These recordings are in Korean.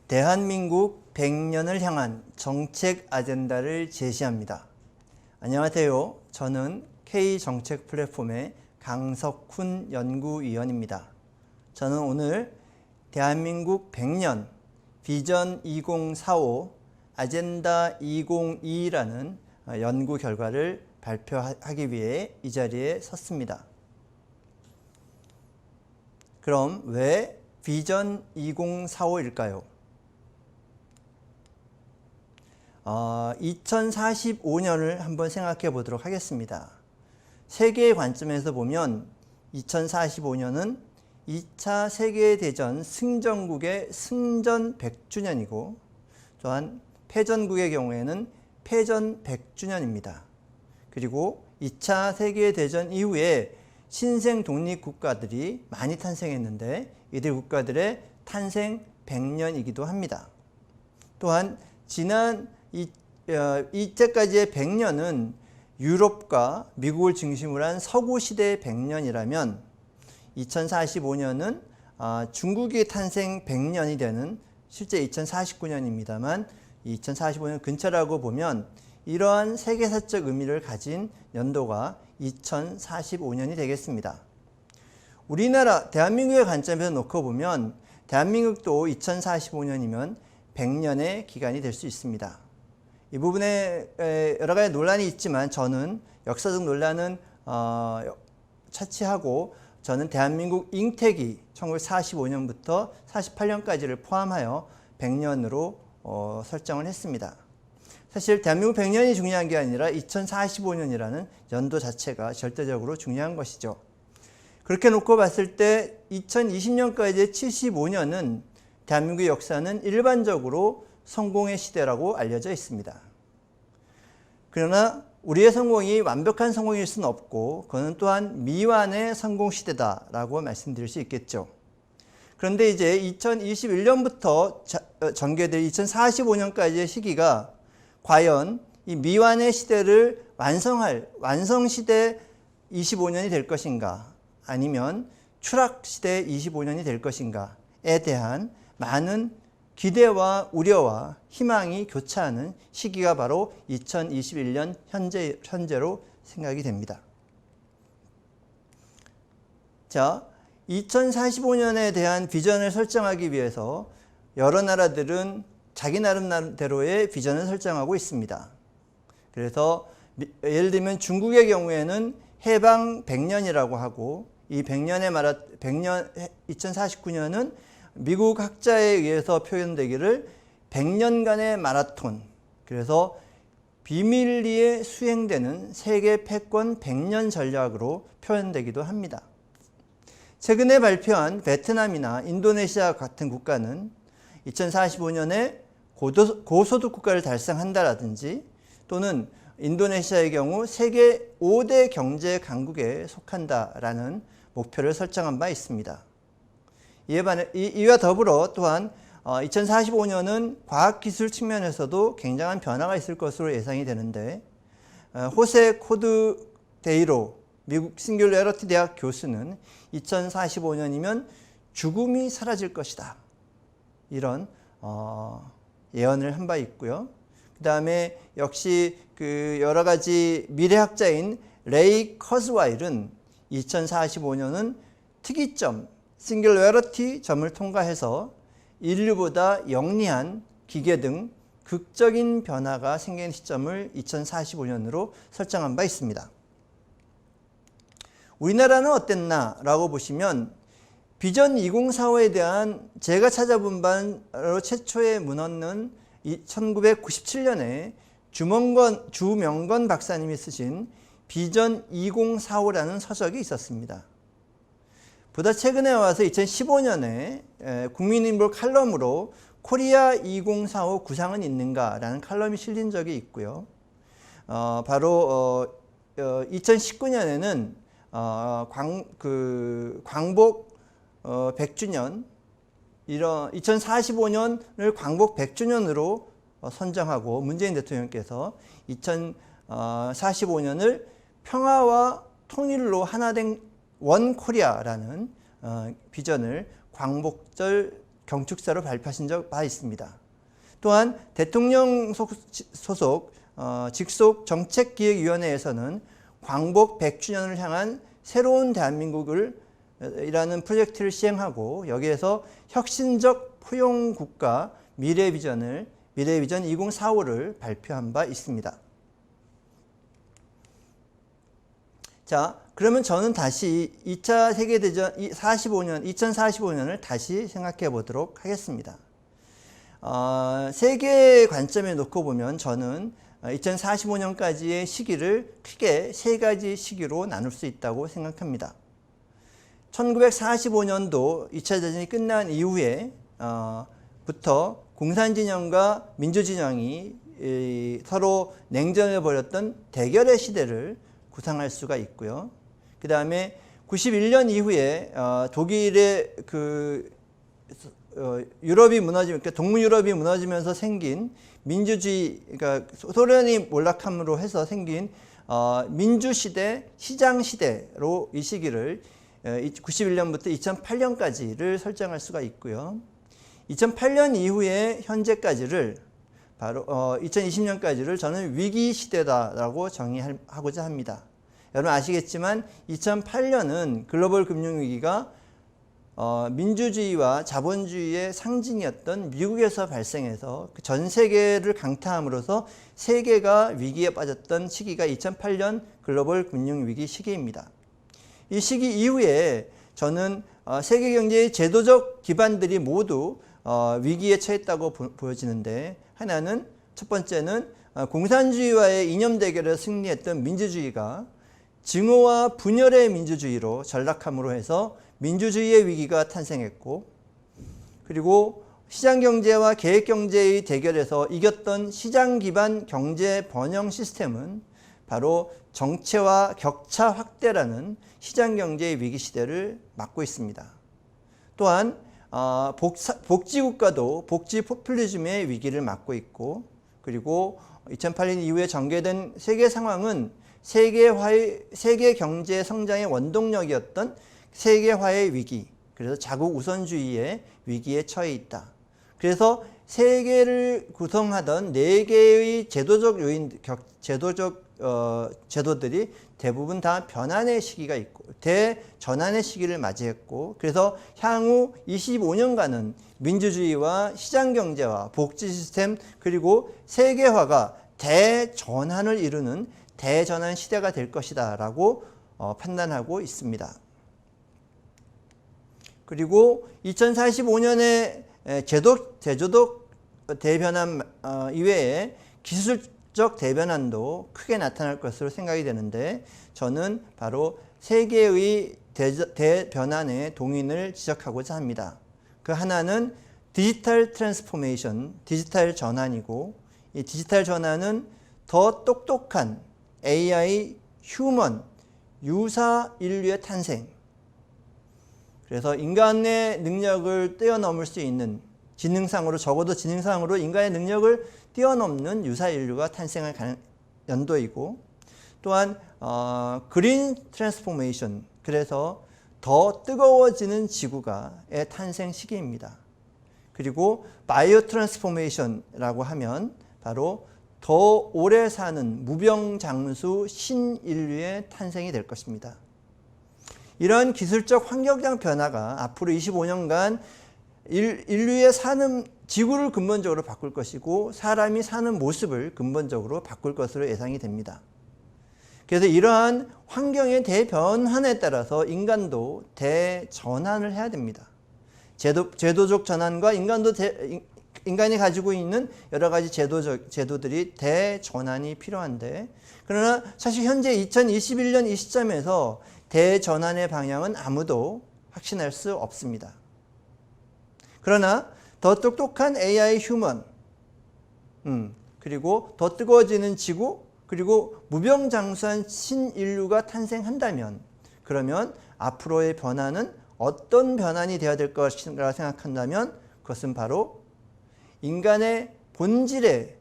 대한민국 100년을 향한 정책 아젠다를 제시합니다. 안녕하세요. 저는 K정책 플랫폼의 강석훈 연구위원입니다. 저는 오늘 대한민국 100년 비전 2045 아젠다 2022라는 연구 결과를 발표하기 위해 이 자리에 섰습니다. 그럼 왜 비전 2045일까요? 2045년을 한번 생각해 보도록 하겠습니다. 세계의 관점에서 보면 2045년은 2차 세계대전 승전국의 승전 100주년이고 또한 패전국의 경우에는 패전 100주년입니다. 그리고 2차 세계대전 이후에 신생 독립국가들이 많이 탄생했는데 이들 국가들의 탄생 100년이기도 합니다. 또한 지난 이때까지의 100년은 유럽과 미국을 중심으로 한 서구시대의 100년이라면 2045년은 중국이 탄생 100년이 되는 실제 2049년입니다만 2045년 근처라고 보면 이러한 세계사적 의미를 가진 연도가 2045년이 되겠습니다. 우리나라 대한민국의 관점에서 놓고 보면 대한민국도 2045년이면 100년의 기간이 될 수 있습니다. 이 부분에 여러 가지 논란이 있지만 저는 역사적 논란은 차치하고 저는 대한민국 잉태기 1945년부터 48년까지를 포함하여 100년으로 설정을 했습니다. 사실 대한민국 100년이 중요한 게 아니라 2045년이라는 연도 자체가 절대적으로 중요한 것이죠. 그렇게 놓고 봤을 때 2020년까지의 75년은 대한민국의 역사는 일반적으로 성공의 시대라고 알려져 있습니다. 그러나 우리의 성공이 완벽한 성공일 수는 없고 그것은 또한 미완의 성공 시대다라고 말씀드릴 수 있겠죠. 그런데 이제 2021년부터 전개될 2045년까지의 시기가 과연 이 미완의 시대를 완성할 완성시대 25년이 될 것인가 아니면 추락시대 25년이 될 것인가에 대한 많은 기대와 우려와 희망이 교차하는 시기가 바로 2021년 현재로 생각이 됩니다. 자, 2045년에 대한 비전을 설정하기 위해서 여러 나라들은 자기 나름대로의 비전을 설정하고 있습니다. 그래서 예를 들면 중국의 경우에는 해방 100년이라고 하고 이 2049년은 미국 학자에 의해서 표현되기를 100년간의 마라톤, 그래서 비밀리에 수행되는 세계 패권 100년 전략으로 표현되기도 합니다. 최근에 발표한 베트남이나 인도네시아 같은 국가는 2045년에 고소득 국가를 달성한다라든지 또는 인도네시아의 경우 세계 5대 경제 강국에 속한다라는 목표를 설정한 바 있습니다. 이와 더불어 또한 2045년은 과학기술 측면에서도 굉장한 변화가 있을 것으로 예상이 되는데 호세 코드데이로 미국 싱귤레러티 대학 교수는 2045년이면 죽음이 사라질 것이다. 이런 예언을 한 바 있고요. 그 다음에 역시 그 여러 가지 미래학자인 레이 커즈와일은 2045년은 특이점, 싱귤레러티 점을 통과해서 인류보다 영리한 기계 등 극적인 변화가 생기는 시점을 2045년으로 설정한 바 있습니다. 우리나라는 어땠나 라고 보시면 비전 2045에 대한 제가 찾아본 바로 최초의 문헌은 1997년에 주명건 박사님이 쓰신 비전 2045라는 서적이 있었습니다. 보다 최근에 와서 2015년에 국민인볼 칼럼으로 코리아 2045 구상은 있는가라는 칼럼이 실린 적이 있고요. 바로 2019년에는 광복 100주년, 2045년을 광복 100주년으로 선정하고 문재인 대통령께서 2045년을 평화와 통일로 하나 된 원 코리아라는 비전을 광복절 경축사로 발표하신 바 있습니다. 또한 대통령 소속 직속 정책기획위원회에서는 광복 100주년을 향한 새로운 대한민국을 이라는 프로젝트를 시행하고 여기에서 혁신적 포용국가 미래비전 2045를 발표한 바 있습니다. 자, 그러면 저는 다시 2차 세계대전 2045년을 다시 생각해 보도록 하겠습니다. 세계 관점에 놓고 보면 저는 2045년까지의 시기를 크게 세 가지 시기로 나눌 수 있다고 생각합니다. 1945년도 2차 대전이 끝난 이후에 부터 공산진영과 민주진영이 서로 냉전을 벌였던 대결의 시대를 구상할 수가 있고요. 그 다음에 91년 이후에 독일의 유럽이 무너지면서 동유럽이 무너지면서 생긴 민주주의, 그러니까 소련이 몰락함으로 해서 생긴 민주시대, 시장시대로 이 시기를 91년부터 2008년까지를 설정할 수가 있고요. 2008년 이후에 현재까지를 바로 2020년까지를 저는 위기시대다라고 정의하고자 합니다. 여러분 아시겠지만 2008년은 글로벌 금융위기가 민주주의와 자본주의의 상징이었던 미국에서 발생해서 전 세계를 강타함으로써 세계가 위기에 빠졌던 시기가 2008년 글로벌 금융위기 시기입니다. 이 시기 이후에 저는 세계 경제의 제도적 기반들이 모두 위기에 처했다고 보여지는데, 하나는 첫 번째는 공산주의와의 이념 대결에서 승리했던 민주주의가 증오와 분열의 민주주의로 전락함으로 해서 민주주의의 위기가 탄생했고, 그리고 시장경제와 계획경제의 대결에서 이겼던 시장 기반 경제 번영 시스템은 바로 정체와 격차 확대라는 시장경제의 위기 시대를 맞고 있습니다. 또한 복지국가도 복지 포퓰리즘의 위기를 맞고 있고, 그리고 2008년 이후에 전개된 세계 상황은 세계 경제 성장의 원동력이었던 세계화의 위기, 그래서 자국 우선주의의 위기에 처해 있다. 그래서 세계를 구성하던 4개의 제도들이 대부분 다 변환의 시기가 있고 대전환의 시기를 맞이했고, 그래서 향후 25년간은 민주주의와 시장경제와 복지 시스템 그리고 세계화가 대전환을 이루는 대전환 시대가 될 것이다 라고 판단하고 있습니다. 그리고 2045년에 제도적 대변환 이외에 기술적 대변환도 크게 나타날 것으로 생각이 되는데, 저는 바로 세 개의 대변환의 동인을 지적하고자 합니다. 그 하나는 디지털 트랜스포메이션, 디지털 전환이고, 이 디지털 전환은 더 똑똑한 AI, 휴먼, 유사 인류의 탄생, 그래서 인간의 능력을 뛰어넘을 수 있는 적어도 지능상으로 인간의 능력을 뛰어넘는 유사 인류가 탄생할 연도이고, 또한 그린 트랜스포메이션, 그래서 더 뜨거워지는 지구가의 탄생 시기입니다. 그리고 바이오 트랜스포메이션이라고 하면 바로 더 오래 사는 무병장수 신인류의 탄생이 될 것입니다. 이런 기술적 환경적 변화가 앞으로 25년간 인류의 사는 지구를 근본적으로 바꿀 것이고 사람이 사는 모습을 근본적으로 바꿀 것으로 예상이 됩니다. 그래서 이러한 환경의 대변환에 따라서 인간도 대전환을 해야 됩니다. 제도적 전환과 인간이 가지고 있는 여러 가지 제도들이 대전환이 필요한데, 그러나 사실 현재 2021년 이 시점에서 대전환의 방향은 아무도 확신할 수 없습니다. 그러나 더 똑똑한 AI 휴먼, 그리고 더 뜨거워지는 지구, 그리고 무병장수한 신인류가 탄생한다면, 그러면 앞으로의 변화는 어떤 변환이 되어야 될 것인가 생각한다면 그것은 바로 인간 본질에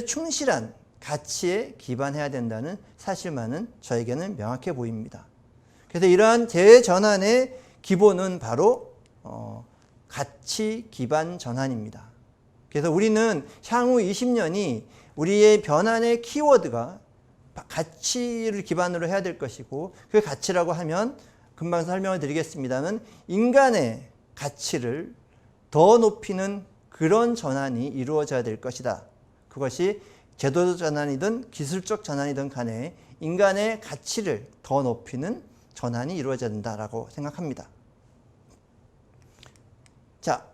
충실한 가치에 기반해야 된다는 사실만은 저에게는 명확해 보입니다. 그래서 이러한 대전환의 기본은 바로 가치 기반 전환입니다. 그래서 우리는 향후 20년이 우리의 변환의 키워드가 가치를 기반으로 해야 될 것이고, 그 가치라고 하면 금방 설명을 드리겠습니다만 인간의 가치를 더 높이는 그런 전환이 이루어져야 될 것이다. 그것이 제도적 전환이든 기술적 전환이든 간에 인간의 가치를 더 높이는 전환이 이루어져야 된다라고 생각합니다. 자,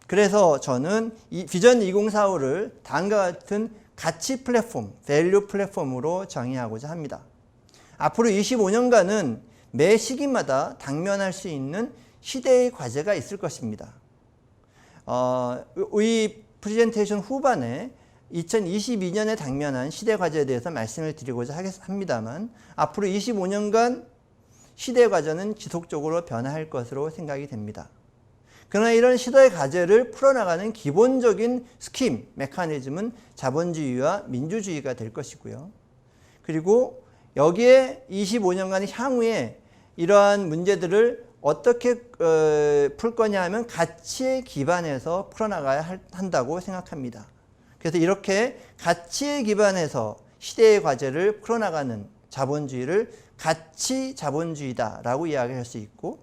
그래서 저는 이 비전 2045를 다음과 같은 가치 플랫폼, 밸류 플랫폼으로 정의하고자 합니다. 앞으로 25년간은 매 시기마다 당면할 수 있는 시대의 과제가 있을 것입니다. 이 프레젠테이션 후반에 2022년에 당면한 시대 과제에 대해서 말씀을 드리고자 합니다만, 앞으로 25년간 시대 과제는 지속적으로 변화할 것으로 생각이 됩니다. 그러나 이런 시대의 과제를 풀어나가는 기본적인 스킴, 메커니즘은 자본주의와 민주주의가 될 것이고요. 그리고 여기에 25년간 향후에 이러한 문제들을 어떻게 풀 거냐 하면 가치에 기반해서 풀어나가야 한다고 생각합니다. 그래서 이렇게 가치에 기반해서 시대의 과제를 풀어나가는 자본주의를 가치 자본주의다라고 이야기할 수 있고,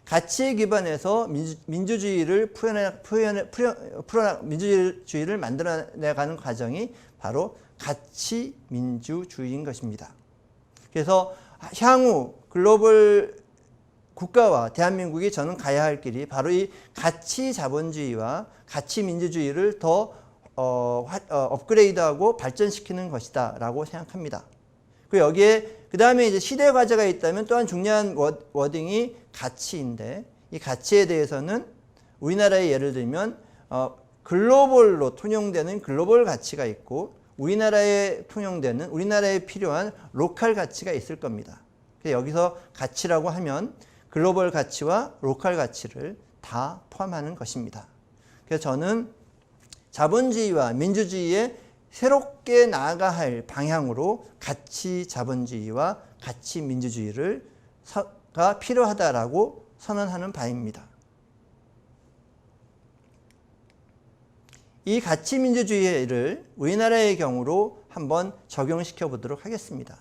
가치에 기반해서 민주주의를 민주주의를 만들어내가는 과정이 바로 가치 민주주의인 것입니다. 그래서 향후 글로벌 국가와 대한민국이 저는 가야 할 길이 바로 이 가치 자본주의와 가치 민주주의를 더 업그레이드하고 발전시키는 것이다 라고 생각합니다. 그리고 여기에 그 다음에 이제 시대 과제가 있다면 또한 중요한 워딩이 가치인데, 이 가치에 대해서는 우리나라의 예를 들면 글로벌로 통용되는 글로벌 가치가 있고, 우리나라에 통용되는 우리나라에 필요한 로컬 가치가 있을 겁니다. 그래서 여기서 가치라고 하면 글로벌 가치와 로컬 가치를 다 포함하는 것입니다. 그래서 저는 자본주의와 민주주의의 새롭게 나아가야 할 방향으로 가치 자본주의와 가치 민주주의가 필요하다라고 선언하는 바입니다. 이 가치 민주주의를 우리나라의 경우로 한번 적용시켜 보도록 하겠습니다.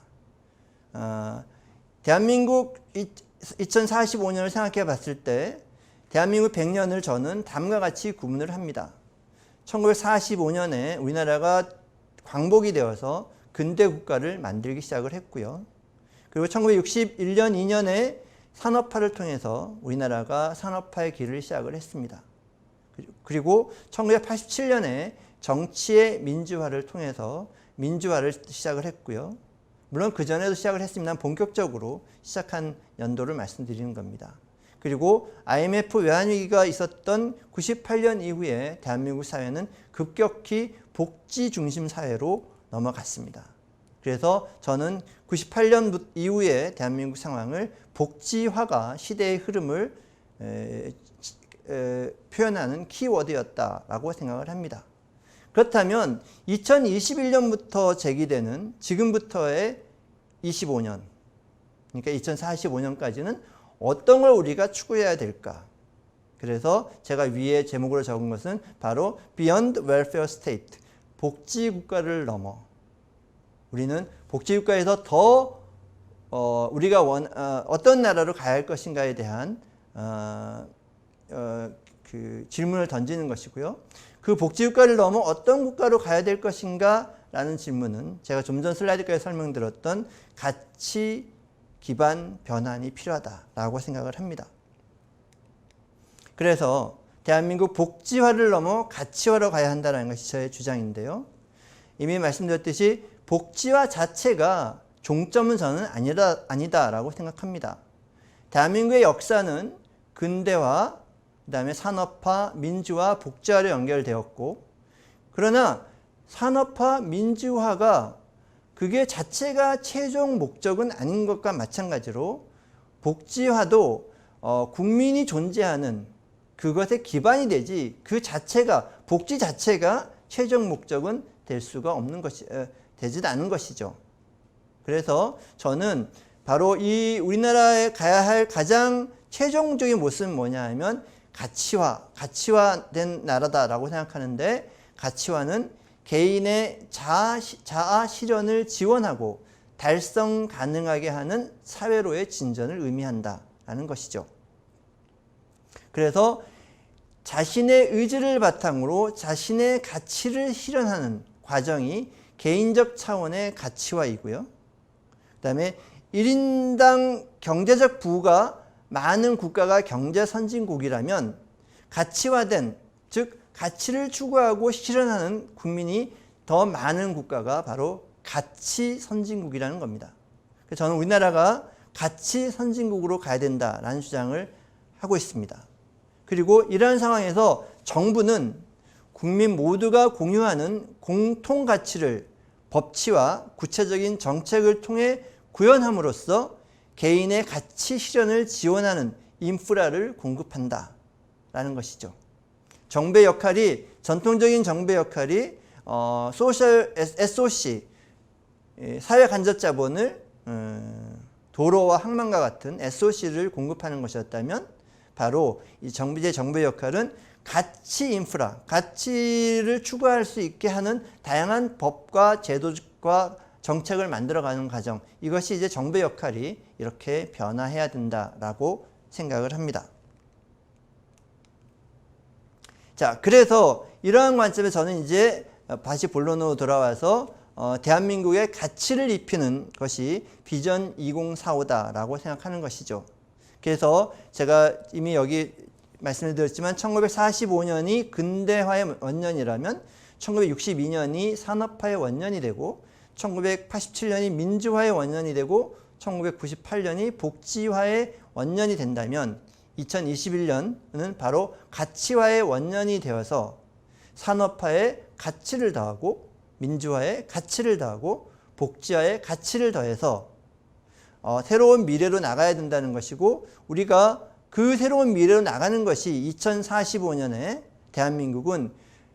대한민국 2045년을 생각해 봤을 때 대한민국 100년을 저는 다음과 같이 구분을 합니다. 1945년에 우리나라가 광복이 되어서 근대 국가를 만들기 시작을 했고요. 그리고 1961년, 2년에 산업화를 통해서 우리나라가 산업화의 길을 시작을 했습니다. 그리고 1987년에 정치의 민주화를 통해서 민주화를 시작을 했고요. 물론 그 전에도 시작을 했습니다만 본격적으로 시작한 연도를 말씀드리는 겁니다. 그리고 IMF 외환위기가 있었던 98년 이후에 대한민국 사회는 급격히 복지 중심 사회로 넘어갔습니다. 그래서 저는 98년 이후에 대한민국 상황을 복지화가 시대의 흐름을 표현하는 키워드였다라고 생각을 합니다. 그렇다면 2021년부터 제기되는 지금부터의 25년, 그러니까 2045년까지는 어떤 걸 우리가 추구해야 될까? 그래서 제가 위에 제목으로 적은 것은 바로 Beyond Welfare State, 복지국가를 넘어. 우리는 복지국가에서 더 우리가 어떤 나라로 가야 할 것인가에 대한 그 질문을 던지는 것이고요. 그 복지국가를 넘어 어떤 국가로 가야 될 것인가 라는 질문은 제가 좀 전 슬라이드까지 설명드렸던 가치 기반 변환이 필요하다라고 생각을 합니다. 그래서 대한민국 복지화를 넘어 가치화로 가야 한다는 것이 저의 주장인데요. 이미 말씀드렸듯이 복지화 자체가 종점은 저는 아니다라고 생각합니다. 대한민국의 역사는 근대화, 그다음에 산업화, 민주화, 복지화로 연결되었고, 그러나 산업화, 민주화가 그게 자체가 최종 목적은 아닌 것과 마찬가지로 복지화도 국민이 존재하는 그것의 기반이 되지 그 자체가 복지 자체가 최종 목적은 될 수가 없는 것이 되지도 않은 것이죠. 그래서 저는 바로 이 우리나라에 가야 할 가장 최종적인 모습은 뭐냐 하면 가치화된 나라다라고 생각하는데, 가치화는 개인의 자아 실현을 지원하고 달성 가능하게 하는 사회로의 진전을 의미한다라는 것이죠. 그래서 자신의 의지를 바탕으로 자신의 가치를 실현하는 과정이 개인적 차원의 가치화이고요. 그 다음에 1인당 경제적 부가 많은 국가가 경제 선진국이라면 가치화된, 즉 가치를 추구하고 실현하는 국민이 더 많은 국가가 바로 가치 선진국이라는 겁니다. 그래서 저는 우리나라가 가치 선진국으로 가야 된다라는 주장을 하고 있습니다. 그리고 이러한 상황에서 정부는 국민 모두가 공유하는 공통 가치를 법치와 구체적인 정책을 통해 구현함으로써 개인의 가치 실현을 지원하는 인프라를 공급한다라는 것이죠. 정부의 역할이, 전통적인 정부의 역할이 소셜 SOC, 사회 간접 자본을 도로와 항만과 같은 SOC를 공급하는 것이었다면, 바로 이 정부의 역할은 가치 인프라, 가치를 추구할 수 있게 하는 다양한 법과 제도과 정책을 만들어가는 과정, 이것이 이제 정부의 역할이 이렇게 변화해야 된다라고 생각을 합니다. 자, 그래서 이러한 관점에서 저는 이제 다시 본론으로 돌아와서 대한민국의 가치를 입히는 것이 비전 2045다라고 생각하는 것이죠. 그래서 제가 이미 여기 말씀을 드렸지만 1945년이 근대화의 원년이라면 1962년이 산업화의 원년이 되고 1987년이 민주화의 원년이 되고 1998년이 복지화의 원년이 된다면 2021년은 바로 가치화의 원년이 되어서 산업화에 가치를 더하고 민주화에 가치를 더하고 복지화에 가치를 더해서 새로운 미래로 나가야 된다는 것이고, 우리가 그 새로운 미래로 나가는 것이 2045년에 대한민국은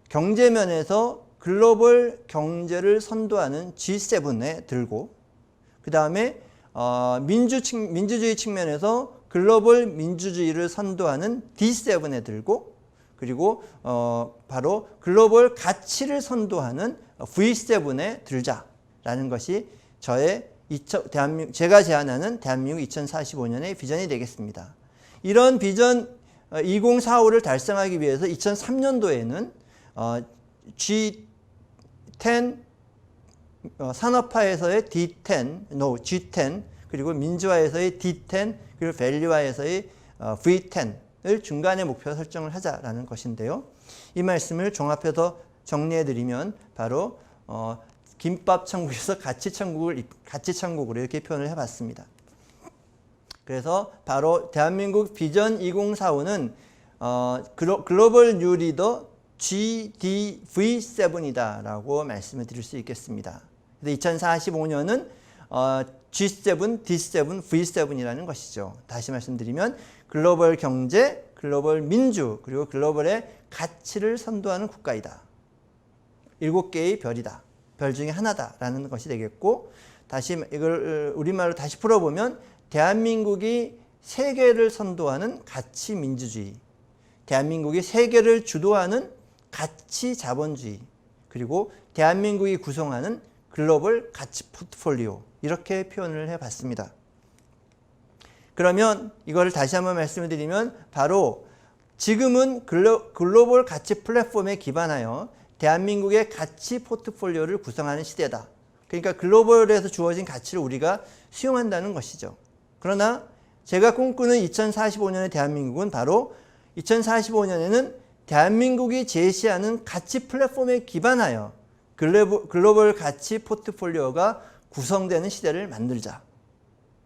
경제면에서 글로벌 경제를 선도하는 G7에 들고, 그 다음에 민주주의 측면에서 글로벌 민주주의를 선도하는 D7에 들고, 그리고 바로 글로벌 가치를 선도하는 V7에 들자라는 것이 제가 제안하는 대한민국 2045년의 비전이 되겠습니다. 이런 비전 2045를 달성하기 위해서 2003년도에는 G10 산업화에서의 G10 그리고 민주화에서의 D10 그리고 밸류화에서의 V10을 중간에 목표 설정을 하자라는 것인데요. 이 말씀을 종합해서 정리해드리면 바로 김밥 천국에서 가치 천국으로 이렇게 표현을 해봤습니다. 그래서 바로 대한민국 비전 2045는 글로벌 뉴 리더 GDV7이다라고 말씀을 드릴 수 있겠습니다. 그래서 2045년은 G7, D7, V7이라는 것이죠. 다시 말씀드리면 글로벌 경제, 글로벌 민주, 그리고 글로벌의 가치를 선도하는 국가이다. 7개의 별이다. 별 중에 하나다라는 것이 되겠고, 다시 이걸 우리말로 다시 풀어보면 대한민국이 세계를 선도하는 가치 민주주의, 대한민국이 세계를 주도하는 가치 자본주의, 그리고 대한민국이 구성하는 글로벌 가치 포트폴리오, 이렇게 표현을 해봤습니다. 그러면 이거를 다시 한번 말씀을 드리면 바로 지금은 글로벌 가치 플랫폼에 기반하여 대한민국의 가치 포트폴리오를 구성하는 시대다. 그러니까 글로벌에서 주어진 가치를 우리가 수용한다는 것이죠. 그러나 제가 꿈꾸는 2045년의 대한민국은 바로 2045년에는 대한민국이 제시하는 가치 플랫폼에 기반하여 글로벌 가치 포트폴리오가 구성되는 시대를 만들자.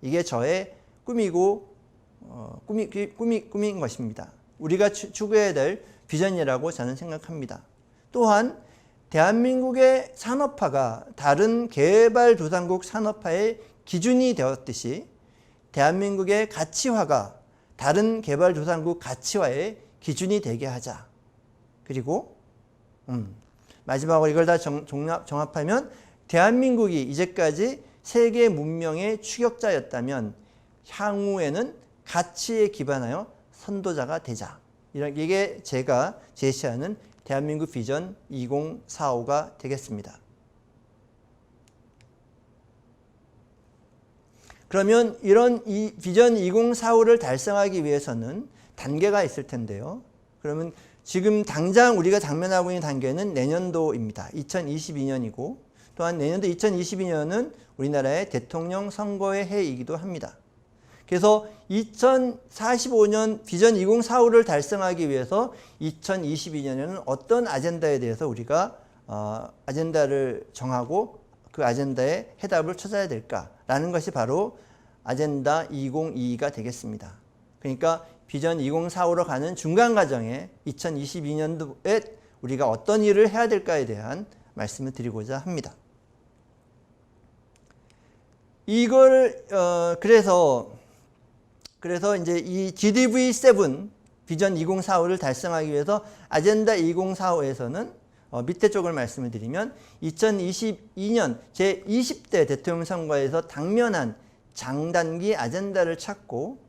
이게 저의 꿈인 것입니다. 우리가 추구해야 될 비전이라고 저는 생각합니다. 또한 대한민국의 산업화가 다른 개발도상국 산업화의 기준이 되었듯이 대한민국의 가치화가 다른 개발도상국 가치화의 기준이 되게 하자. 그리고 마지막으로 이걸 다 종합하면 대한민국이 이제까지 세계 문명의 추격자였다면 향후에는 가치에 기반하여 선도자가 되자. 이게 제가 제시하는 대한민국 비전 2045가 되겠습니다. 그러면 이런 이 비전 2045를 달성하기 위해서는 단계가 있을 텐데요. 그러면 지금 당장 우리가 당면하고 있는 단계는 내년도입니다. 2022년이고 또한 내년도 2022년은 우리나라의 대통령 선거의 해이기도 합니다. 그래서 2045년 비전 2045를 달성하기 위해서 2022년에는 어떤 아젠다에 대해서 우리가 아젠다를 정하고 그 아젠다에 해답을 찾아야 될까라는 것이 바로 아젠다 2022가 되겠습니다. 그러니까 비전 2045로 가는 중간 과정에 2022년도에 우리가 어떤 일을 해야 될까에 대한 말씀을 드리고자 합니다. 이걸 그래서 이제 이 GDV7 비전 2045를 달성하기 위해서 아젠다 2045에서는 밑에 쪽을 말씀을 드리면 2022년 제20대 대통령 선거에서 당면한 장단기 아젠다를 찾고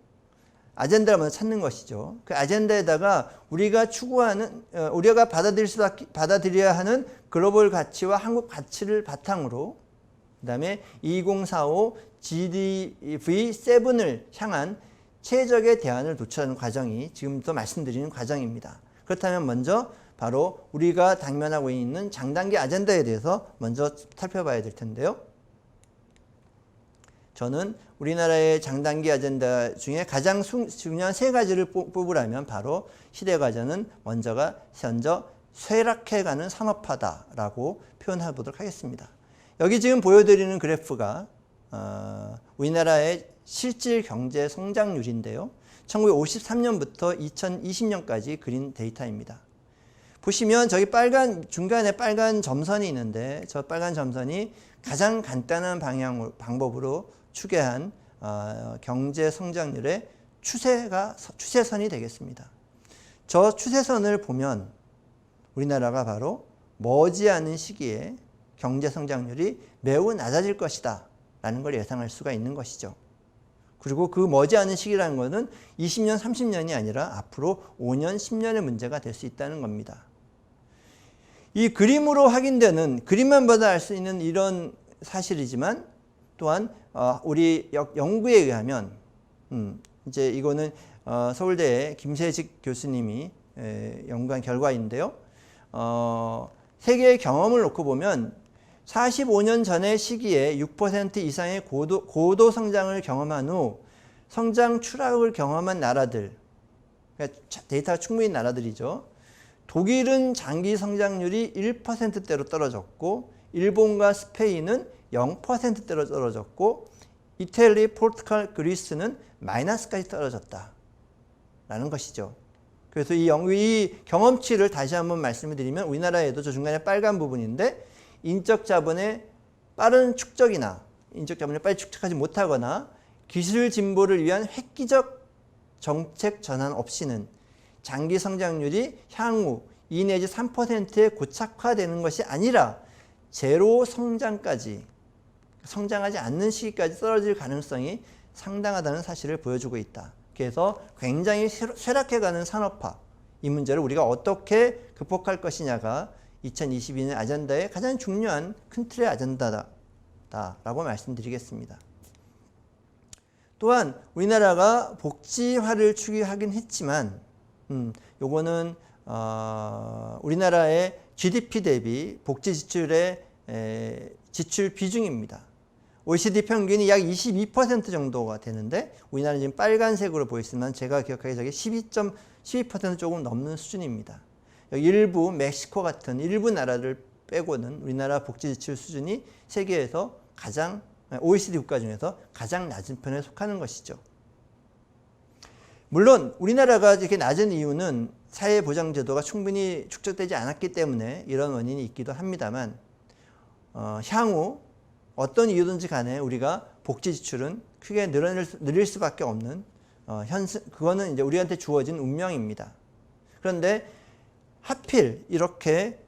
아젠다를 먼저 찾는 것이죠. 그 아젠다에다가 우리가 추구하는 우리가 받아들여야 하는 글로벌 가치와 한국 가치를 바탕으로 그다음에 2045 GDV7을 향한 최적의 대안을 도출하는 과정이 지금부터 말씀드리는 과정입니다. 그렇다면 먼저 바로 우리가 당면하고 있는 장단기 아젠다에 대해서 먼저 살펴봐야 될 텐데요. 저는 우리나라의 장단기 아젠다 중에 가장 중요한 세 가지를 뽑으라면 바로 시대과제는 먼저 쇠락해가는 산업화다라고 표현해 보도록 하겠습니다. 여기 지금 보여드리는 그래프가 우리나라의 실질 경제 성장률인데요. 1953년부터 2020년까지 그린 데이터입니다. 보시면 저기 중간에 빨간 점선이 있는데 저 빨간 점선이 가장 간단한 방법으로 추계한 경제 성장률의 추세선이 되겠습니다. 저 추세선을 보면 우리나라가 바로 머지않은 시기에 경제 성장률이 매우 낮아질 것이다 라는 걸 예상할 수가 있는 것이죠. 그리고 그 머지않은 시기라는 것은 20년, 30년이 아니라 앞으로 5년, 10년의 문제가 될 수 있다는 겁니다. 이 그림으로 확인되는, 그림만 봐도 알 수 있는 이런 사실이지만 또한 우리 연구에 의하면 이제 이거는 서울대의 김세직 교수님이 연구한 결과인데요. 세계의 경험을 놓고 보면 45년 전의 시기에 6% 이상의 고도 성장을 경험한 후 성장 추락을 경험한 나라들, 그러니까 데이터가 충분히 나라들이죠. 독일은 장기 성장률이 1%대로 떨어졌고 일본과 스페인은 0%대로 떨어졌고 이탈리, 포르투갈, 그리스는 마이너스까지 떨어졌다 라는 것이죠. 그래서 이 경험치를 다시 한번 말씀을 드리면 우리나라에도 저 중간에 빨간 부분인데 인적 자본의 빠른 축적이나 인적 자본을 빨리 축적하지 못하거나 기술 진보를 위한 획기적 정책 전환 없이는 장기 성장률이 향후 2 내지 3%에 고착화되는 것이 아니라 제로 성장까지 성장하지 않는 시기까지 떨어질 가능성이 상당하다는 사실을 보여주고 있다. 그래서 굉장히 쇠락해가는 산업화, 이 문제를 우리가 어떻게 극복할 것이냐가 2022년 아젠다의 가장 중요한 큰 틀의 아젠다다라고 말씀드리겠습니다. 또한 우리나라가 복지화를 추구하긴 했지만 요거는 우리나라의 GDP 대비 복지 지출의 지출 비중입니다. OECD 평균이 약 22% 정도가 되는데 우리나라는 지금 빨간색으로 보이지만 제가 기억하기에 저게 12% 조금 넘는 수준입니다. 일부 멕시코 같은 일부 나라를 빼고는 우리나라 복지 지출 수준이 세계에서 가장 OECD 국가 중에서 가장 낮은 편에 속하는 것이죠. 물론 우리나라가 이렇게 낮은 이유는 사회보장제도가 충분히 축적되지 않았기 때문에 이런 원인이 있기도 합니다만 향후 어떤 이유든지 간에 우리가 복지 지출은 크게 늘릴 수밖에 없는 그거는 이제 우리한테 주어진 운명입니다. 그런데 하필 이렇게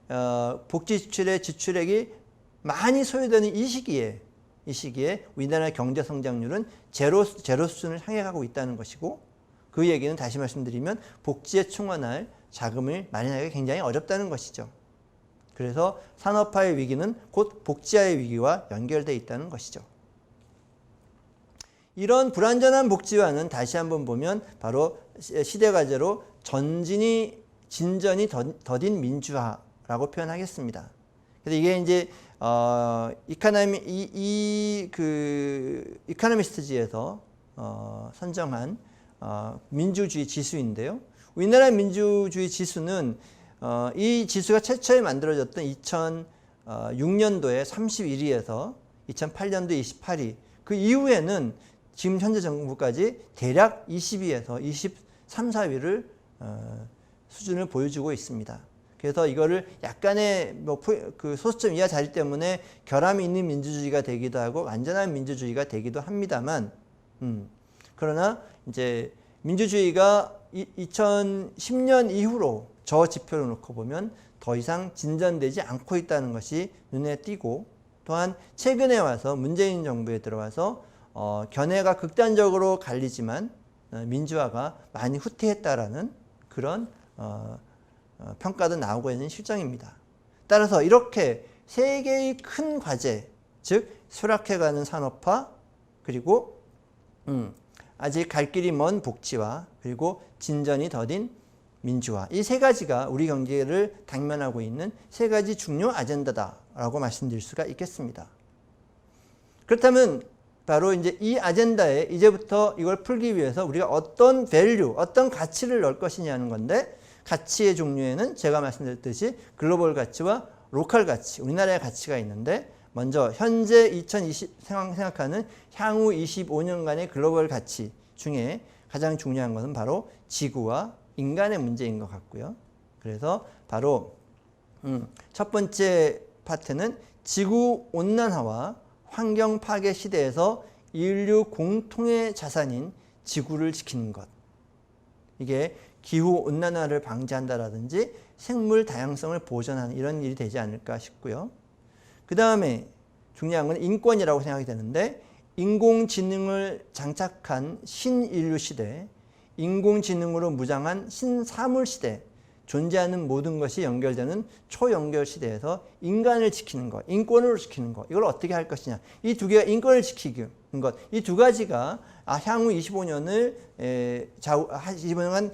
복지 지출의 지출액이 많이 소요되는 이 시기에 우리나라의 경제 성장률은 제로 수준을 향해 가고 있다는 것이고 그 얘기는 다시 말씀드리면 복지에 충원할 자금을 마련하기가 굉장히 어렵다는 것이죠. 그래서 산업화의 위기는 곧 복지화의 위기와 연결되어 있다는 것이죠. 이런 불완전한 복지화는 다시 한번 보면 바로 시대 과제로 진전이 더딘 민주화라고 표현하겠습니다. 그래서 이게 이제 이카노미스트지에서 선정한 민주주의 지수인데요. 우리나라 민주주의 지수는 이 지수가 최초에 만들어졌던 2006년도에 31위에서 2008년도에 28위, 그 이후에는 지금 현재 정부까지 대략 20위에서 23, 4위를 수준을 보여주고 있습니다. 그래서 이거를 약간의 그 소수점 이하 자리 때문에 결함이 있는 민주주의가 되기도 하고 완전한 민주주의가 되기도 합니다만, 그러나 이제 민주주의가 2010년 이후로 저 지표를 놓고 보면 더 이상 진전되지 않고 있다는 것이 눈에 띄고, 또한 최근에 와서 문재인 정부에 들어와서 견해가 극단적으로 갈리지만 민주화가 많이 후퇴했다라는 그런 평가도 나오고 있는 실정입니다. 따라서 이렇게 세 개의 큰 과제, 즉 쇠락해가는 산업화, 그리고 아직 갈 길이 먼 복지화, 그리고 진전이 더딘 민주화, 이 세 가지가 우리 경제를 당면하고 있는 세 가지 중요 아젠다다라고 말씀드릴 수가 있겠습니다. 그렇다면 바로 이제 이 아젠다에 이제부터 이걸 풀기 위해서 우리가 어떤 밸류, 어떤 가치를 넣을 것이냐는 건데, 가치의 종류에는 제가 말씀드렸듯이 글로벌 가치와 로컬 가치, 우리나라의 가치가 있는데, 먼저 현재 2020 생각하는 향후 25년간의 글로벌 가치 중에 가장 중요한 것은 바로 지구와 인간의 문제인 것 같고요. 그래서 바로 첫 번째 파트는 지구 온난화와 환경 파괴 시대에서 인류 공통의 자산인 지구를 지키는 것. 이게 기후 온난화를 방지한다라든지 생물 다양성을 보존하는 이런 일이 되지 않을까 싶고요. 그 다음에 중요한 건 인권이라고 생각이 되는데, 인공지능을 장착한 신인류 시대, 인공지능으로 무장한 신사물 시대, 존재하는 모든 것이 연결되는 초연결 시대에서 인간을 지키는 것, 인권을 지키는 것, 이걸 어떻게 할 것이냐. 이 두 개가 인권을 지키는 것, 이 두 가지가 향후 25년을 25년간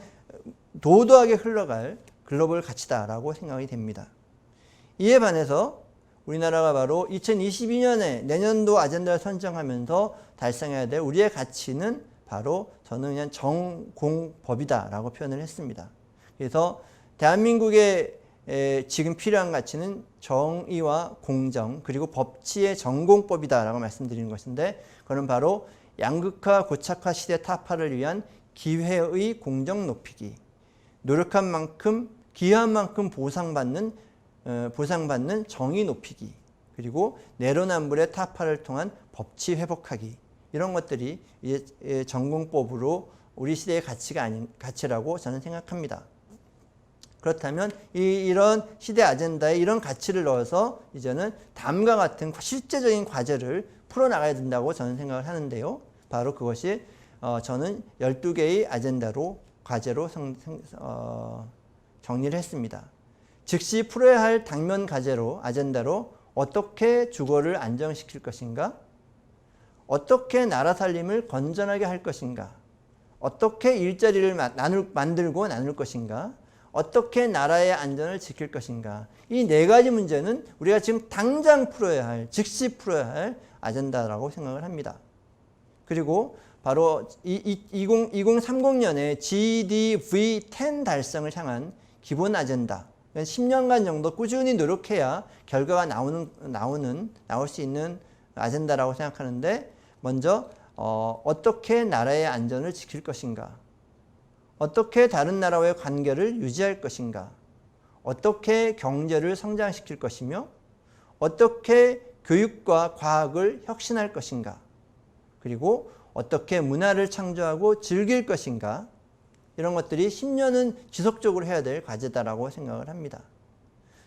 도도하게 흘러갈 글로벌 가치다라고 생각이 됩니다. 이에 반해서 우리나라가 바로 2022년에 내년도 아젠다를 선정하면서 달성해야 될 우리의 가치는 바로 저는 그냥 정공법이다라고 표현을 했습니다. 그래서 대한민국에 지금 필요한 가치는 정의와 공정, 그리고 법치의 정공법이다라고 말씀드리는 것인데, 그건 바로 양극화 고착화 시대 타파를 위한 기회의 공정 높이기, 노력한 만큼 기여한 만큼 보상받는 정의 높이기, 그리고 내로남불의 타파를 통한 법치 회복하기, 이런 것들이 이제 전공법으로 우리 시대의 가치라고 저는 생각합니다. 그렇다면 이런 시대 아젠다에 이런 가치를 넣어서 이제는 다음과 같은 실제적인 과제를 풀어나가야 된다고 저는 생각을 하는데요. 바로 그것이 저는 12개의 아젠다로 과제로 정리를 했습니다. 즉시 풀어야 할 당면 과제로 아젠다로 어떻게 주거를 안정시킬 것인가, 어떻게 나라 살림을 건전하게 할 것인가, 어떻게 일자리를 만들고 나눌 것인가, 어떻게 나라의 안전을 지킬 것인가, 이 네 가지 문제는 우리가 지금 당장 풀어야 할, 즉시 풀어야 할 아젠다라고 생각을 합니다. 그리고 바로 2030년에 GDV10 달성을 향한 기본 아젠다, 10년간 정도 꾸준히 노력해야 결과가 나올 수 있는 아젠다라고 생각하는데, 먼저 어떻게 나라의 안전을 지킬 것인가, 어떻게 다른 나라와의 관계를 유지할 것인가, 어떻게 경제를 성장시킬 것이며, 어떻게 교육과 과학을 혁신할 것인가, 그리고 어떻게 문화를 창조하고 즐길 것인가, 이런 것들이 10년은 지속적으로 해야 될 과제다라고 생각을 합니다.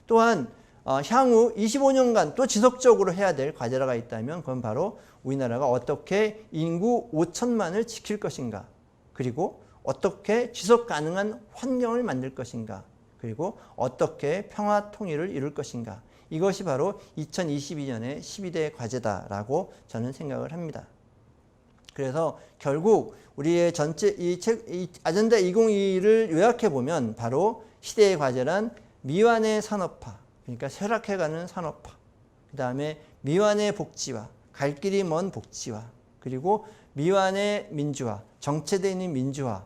또한 향후 25년간 또 지속적으로 해야 될 과제가 있다면 그건 바로 우리나라가 어떻게 인구 5천만을 지킬 것인가, 그리고 어떻게 지속 가능한 환경을 만들 것인가, 그리고 어떻게 평화 통일을 이룰 것인가, 이것이 바로 2022년의 12대 과제다라고 저는 생각을 합니다. 그래서 결국 우리의 전체 이 아젠다 2022를 요약해 보면 바로 시대의 과제란 미완의 산업화, 그러니까 쇠락해가는 산업화, 그 다음에 미완의 복지화, 갈 길이 먼 복지화, 그리고 미완의 민주화, 정체되어 있는 민주화,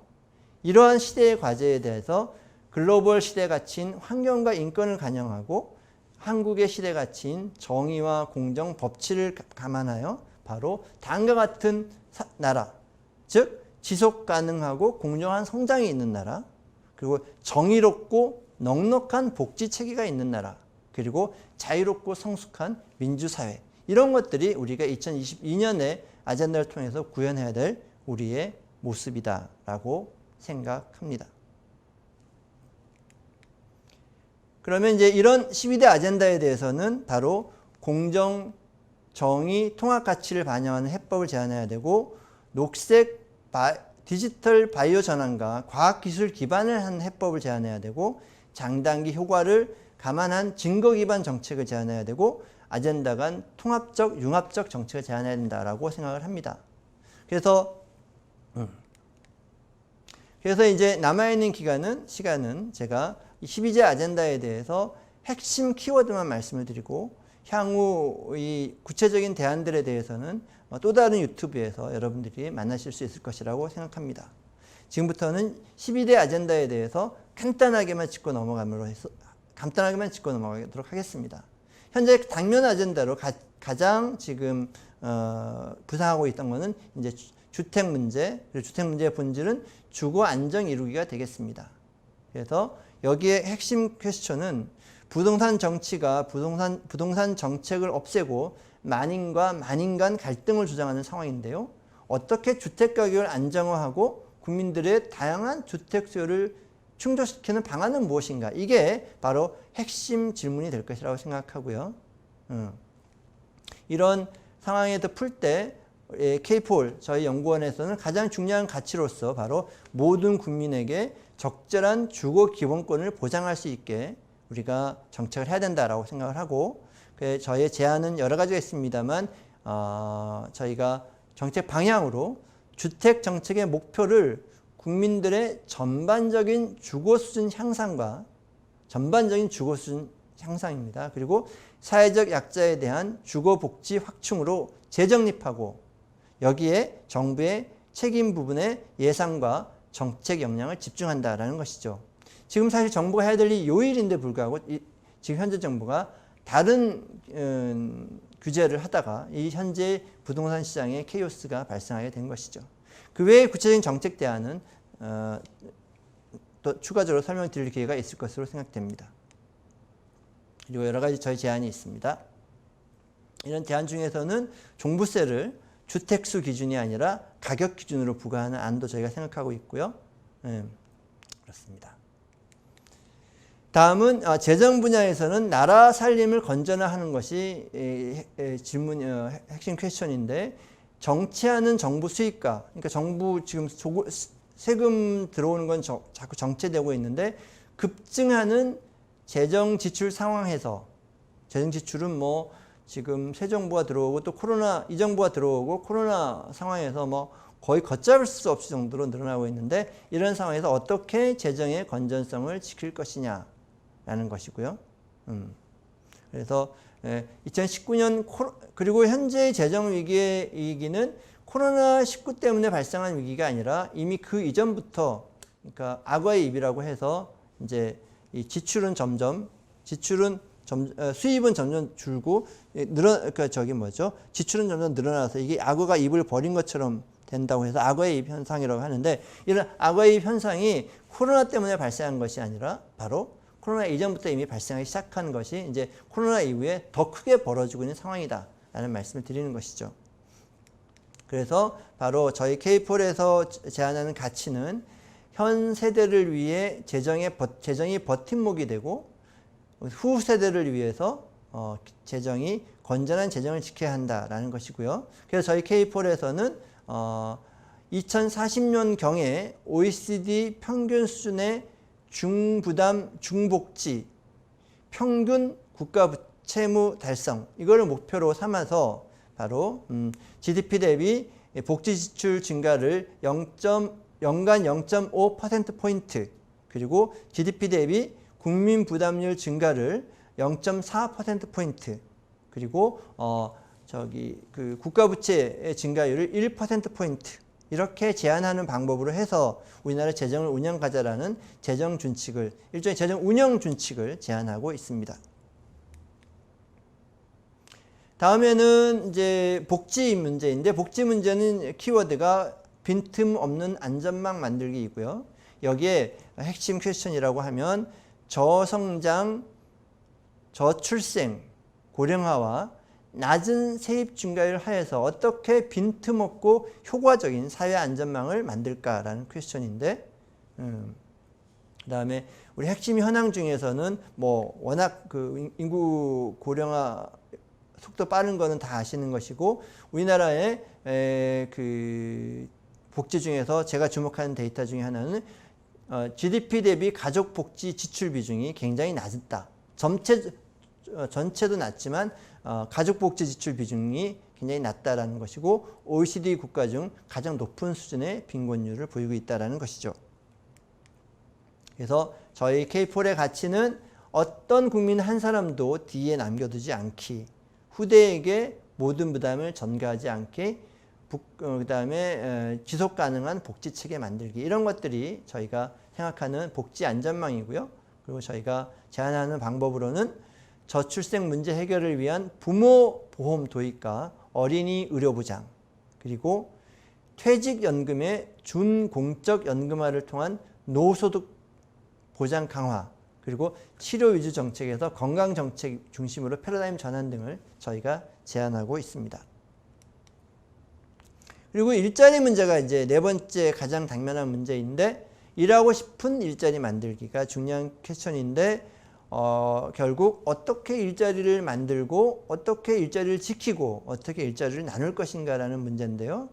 이러한 시대의 과제에 대해서 글로벌 시대 가치인 환경과 인권을 반영하고 한국의 시대 가치인 정의와 공정, 법치를 감안하여 바로 다음과 같은 나라, 즉 지속 가능하고 공정한 성장이 있는 나라, 그리고 정의롭고 넉넉한 복지 체계가 있는 나라, 그리고 자유롭고 성숙한 민주사회, 이런 것들이 우리가 2022년에 아젠다를 통해서 구현해야 될 우리의 모습이다라고 생각합니다. 그러면 이제 이런 12대 아젠다에 대해서는 바로 공정, 정의, 통합 가치를 반영하는 해법을 제안해야 되고, 녹색, 디지털 바이오 전환과 과학 기술 기반을 한 해법을 제안해야 되고, 장단기 효과를 감안한 증거 기반 정책을 제안해야 되고, 아젠다 간 통합적, 융합적 정책을 제안해야 된다라고 생각을 합니다. 그래서 이제 남아있는 시간은 제가 12제 아젠다에 대해서 핵심 키워드만 말씀을 드리고, 향후 이 구체적인 대안들에 대해서는 또 다른 유튜브에서 여러분들이 만나실 수 있을 것이라고 생각합니다. 지금부터는 12대 아젠다에 대해서 간단하게만 짚고 넘어가도록 하겠습니다. 현재 당면 아젠다로 가장 지금 부상하고 있던 것은 이제 주택 문제, 그리고 주택 문제의 본질은 주거 안정 이루기가 되겠습니다. 그래서 여기에 핵심 퀘스천은 부동산 정치가 부동산 정책을 없애고 만인과 만인 간 갈등을 조장하는 상황인데요. 어떻게 주택 가격을 안정화하고 국민들의 다양한 주택 수요를 충족시키는 방안은 무엇인가? 이게 바로 핵심 질문이 될 것이라고 생각하고요. 이런 상황에서 풀 때 K4 저희 연구원에서는 가장 중요한 가치로서 바로 모든 국민에게 적절한 주거 기본권을 보장할 수 있게 우리가 정책을 해야 된다라고 생각을 하고, 저희의 제안은 여러 가지가 있습니다만 저희가 정책 방향으로 주택 정책의 목표를 국민들의 전반적인 주거 수준 향상과 향상입니다. 그리고 사회적 약자에 대한 주거 복지 확충으로 재정립하고, 여기에 정부의 책임 부분의 예산과 정책 역량을 집중한다라는 것이죠. 지금 사실 정부가 해야 될 일이 요일인데 불구하고 지금 현재 정부가 다른 규제를 하다가 이 현재 부동산 시장에 케이오스가 발생하게 된 것이죠. 그 외에 구체적인 정책 대안은 또 추가적으로 설명드릴 기회가 있을 것으로 생각됩니다. 그리고 여러 가지 저희 제안이 있습니다. 이런 대안 중에서는 종부세를 주택수 기준이 아니라 가격 기준으로 부과하는 안도 저희가 생각하고 있고요. 그렇습니다. 다음은 재정 분야에서는 나라 살림을 건전화하는 것이 핵심 퀘스천인데, 정체하는 정부 수익과, 그러니까 정부 지금 세금 들어오는 건 자꾸 정체되고 있는데, 급증하는 재정 지출 상황에서, 재정 지출은 뭐 지금 새 정부가 들어오고 또 이 정부가 들어오고 코로나 상황에서 뭐 거의 걷잡을 수 없을 정도로 늘어나고 있는데, 이런 상황에서 어떻게 재정의 건전성을 지킬 것이냐라는 것이고요. 그래서 2019년 그리고 현재의 재정 위기는 코로나19 때문에 발생한 위기가 아니라 이미 그 이전부터, 그러니까 악어의 입이라고 해서 이제 이 수입은 점점 줄고 지출은 점점 늘어나서 이게 악어가 입을 버린 것처럼 된다고 해서 악어의 입 현상이라고 하는데, 이런 악어의 입 현상이 코로나 때문에 발생한 것이 아니라 바로 코로나 이전부터 이미 발생하기 시작한 것이 이제 코로나 이후에 더 크게 벌어지고 있는 상황이다라는 말씀을 드리는 것이죠. 그래서 바로 저희 K4에서 제안하는 가치는 현 세대를 위해 재정이 버팀목이 되고, 후 세대를 위해서 건전한 재정을 지켜야 한다라는 것이고요. 그래서 저희 K4에서는 2040년경에 OECD 평균 수준의 중부담, 중복지, 평균 국가 채무 달성, 이거를 목표로 삼아서 바로 GDP 대비 복지 지출 증가를 연간 0.5%포인트, 그리고 GDP 대비 국민 부담률 증가를 0.4%포인트, 그리고 그 국가 부채의 증가율을 1%포인트, 이렇게 제한하는 방법으로 해서 우리나라 재정을 운영하자라는 재정 준칙을, 일종의 재정 운영 준칙을 제안하고 있습니다. 다음에는 이제 복지 문제인데, 복지 문제는 키워드가 빈틈없는 안전망 만들기이고요. 여기에 핵심 퀘스천이라고 하면 저성장, 저출생, 고령화와 낮은 세입 증가율 하에서 어떻게 빈틈없고 효과적인 사회 안전망을 만들까라는 퀘스천인데, 그 다음에 우리 핵심 현황 중에서는 뭐 워낙 그 인구 고령화 속도 빠른 거는 다 아시는 것이고, 우리나라의 그 복지 중에서 제가 주목하는 데이터 중에 하나는 GDP 대비 가족 복지 지출 비중이 굉장히 낮다. 전체도 낮지만 가족 복지 지출 비중이 굉장히 낮다라는 것이고, OECD 국가 중 가장 높은 수준의 빈곤율을 보이고 있다라는 것이죠. 그래서 저희 K4의 가치는 어떤 국민 한 사람도 뒤에 남겨두지 않기, 후대에게 모든 부담을 전가하지 않게, 그 다음에 지속 가능한 복지 체계 만들기, 이런 것들이 저희가 생각하는 복지 안전망이고요. 그리고 저희가 제안하는 방법으로는 저출생 문제 해결을 위한 부모 보험 도입과 어린이 의료 보장, 그리고 퇴직연금의 준공적 연금화를 통한 노소득 보장 강화, 그리고 치료 위주 정책에서 건강 정책 중심으로 패러다임 전환 등을 저희가 제안하고 있습니다. 그리고 일자리 문제가 이제 네 번째 가장 당면한 문제인데, 일하고 싶은 일자리 만들기가 중요한 퀘스천인데, 결국 어떻게 일자리를 만들고 어떻게 일자리를 지키고 어떻게 일자리를 나눌 것인가라는 문제인데요.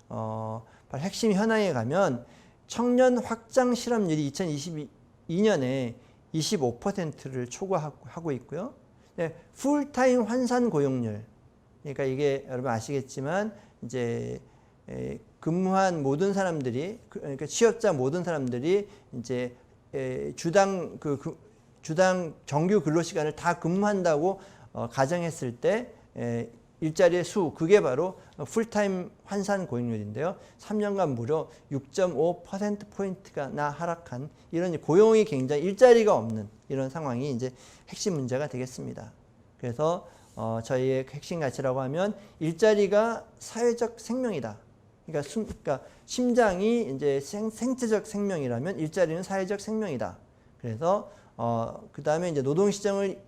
바로 핵심 현황에 가면 청년 확장 실업률이 2022년에 25%를 초과하고 있고요. 네, 풀타임 환산 고용률, 그러니까 이게 여러분 아시겠지만 이제 근무한 모든 사람들이, 그러니까 취업자 모든 사람들이 이제 주당 정규 근로 시간을 다 근무한다고 가정했을 때 일자리의 수, 그게 바로 풀타임 환산 고용률인데요. 3년간 무려 6.5%포인트가 하락한, 이런 고용이 굉장히 일자리가 없는 이런 상황이 이제 핵심 문제가 되겠습니다. 그래서 저희의 핵심 가치라고 하면 일자리가 사회적 생명이다. 그러니까 심장이 이제 생체적 생명이라면 일자리는 사회적 생명이다. 그래서 그 다음에 이제 노동시장의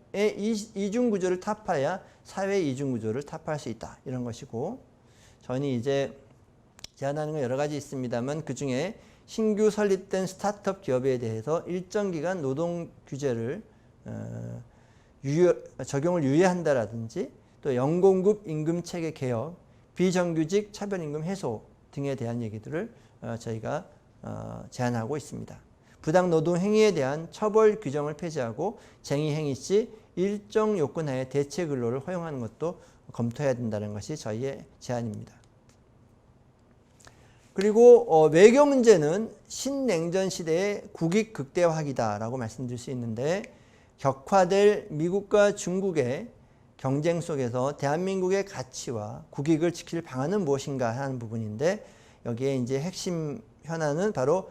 이중구조를 타파해야 사회 이중구조를 타파할 수 있다, 이런 것이고, 저는 이제 제안하는 건 여러 가지 있습니다만 그 중에 신규 설립된 스타트업 기업에 대해서 일정 기간 노동 규제를 적용을 유예한다라든지, 또 연공급 임금 체계 개혁, 비정규직 차별임금 해소 등에 대한 얘기들을 저희가 제안하고 있습니다. 부당 노동 행위에 대한 처벌 규정을 폐지하고 쟁의 행위 시 일정 요건 하에 대체 근로를 허용하는 것도 검토해야 된다는 것이 저희의 제안입니다. 그리고 외교 문제는 신냉전 시대의 국익 극대화하기다라고 말씀드릴 수 있는데, 격화될 미국과 중국의 경쟁 속에서 대한민국의 가치와 국익을 지킬 방안은 무엇인가 하는 부분인데, 여기에 이제 핵심 현안은 바로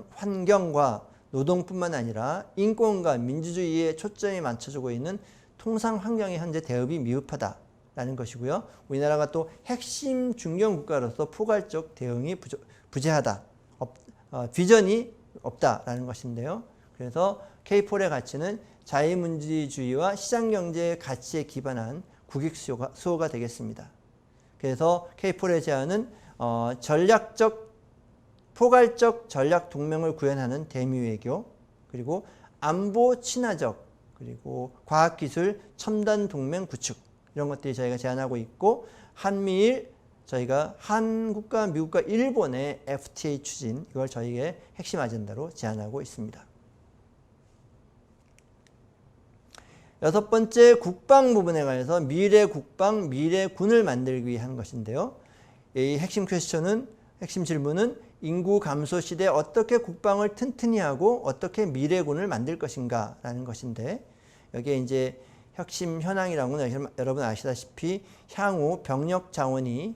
환경과 노동뿐만 아니라 인권과 민주주의에 초점이 맞춰지고 있는 통상 환경의 현재 대응이 미흡하다라는 것이고요. 우리나라가 또 핵심 중견 국가로서 포괄적 대응이 부재하다, 비전이 없다라는 것인데요. 그래서 K4의 가치는 자유민주주의와 시장경제의 가치에 기반한 국익 수호가 되겠습니다. 그래서 K4의 제안은 포괄적 전략 동맹을 구현하는 대미외교, 그리고 안보 친화적, 그리고 과학기술 첨단 동맹 구축, 이런 것들이 저희가 제안하고 있고, 한미일 저희가 한국과 미국과 일본의 FTA 추진, 이걸 저희의 핵심 아젠다로 제안하고 있습니다. 여섯 번째, 국방 부분에 관해서 미래 국방, 미래 군을 만들기 위한 것인데요. 이 핵심 퀘스천은, 핵심 질문은 인구 감소 시대에 어떻게 국방을 튼튼히 하고 어떻게 미래군을 만들 것인가 라는 것인데, 여기에 이제 핵심 현황이라고는 여러분 아시다시피 향후 병력 자원이